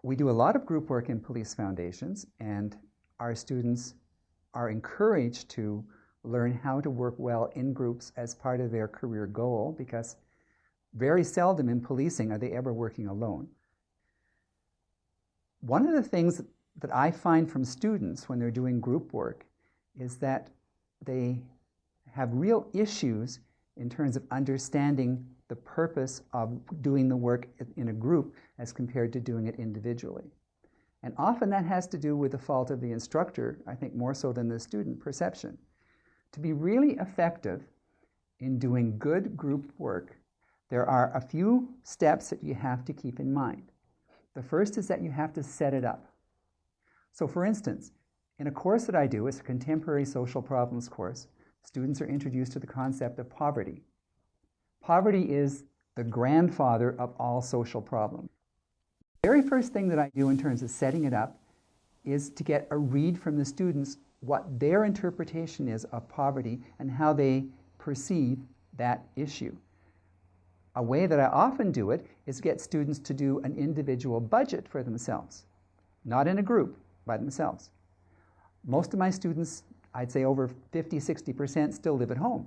We do a lot of group work in police foundations, and our students are encouraged to learn how to work well in groups as part of their career goal, because very seldom in policing are they ever working alone. One of the things that I find from students when they're doing group work is that they have real issues in terms of understanding the purpose of doing the work in a group as compared to doing it individually. And often that has to do with the fault of the instructor, I think more so than the student perception. To be really effective in doing good group work, there are a few steps that you have to keep in mind. The first is that you have to set it up. So for instance, in a course that I do, it's a contemporary social problems course, students are introduced to the concept of poverty. Poverty is the grandfather of all social problems. The very first thing that I do in terms of setting it up is to get a read from the students what their interpretation is of poverty and how they perceive that issue. A way that I often do it is get students to do an individual budget for themselves, not in a group, by themselves. Most of my students, I'd say over 50–60%, still live at home.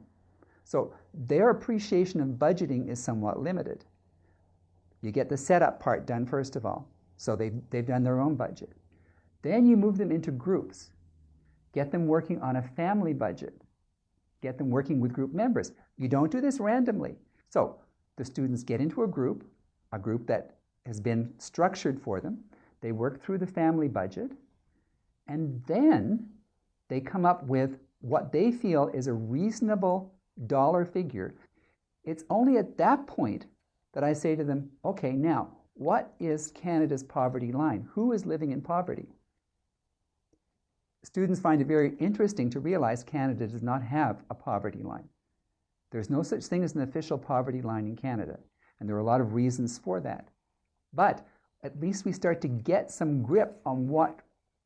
So their appreciation of budgeting is somewhat limited. You get the setup part done first of all, so they've done their own budget. Then you move them into groups. Get them working on a family budget. Get them working with group members. You don't do this randomly. So the students get into a group that has been structured for them. They work through the family budget, and then they come up with what they feel is a reasonable dollar figure. It's only at that point that I say to them, okay, now, what is Canada's poverty line? Who is living in poverty? Students find it very interesting to realize Canada does not have a poverty line. There's no such thing as an official poverty line in Canada, and there are a lot of reasons for that. But at least we start to get some grip on what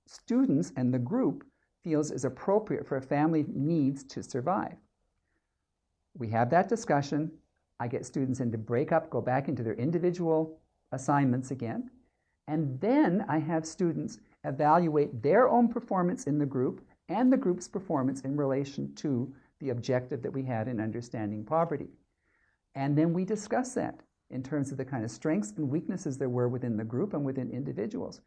students and the group feels is appropriate for a family needs to survive. We have that discussion. I get students in to break up, go back into their individual assignments again, and then I have students evaluate their own performance in the group and the group's performance in relation to the objective that we had in understanding poverty. And then we discuss that in terms of the kind of strengths and weaknesses there were within the group and within individuals.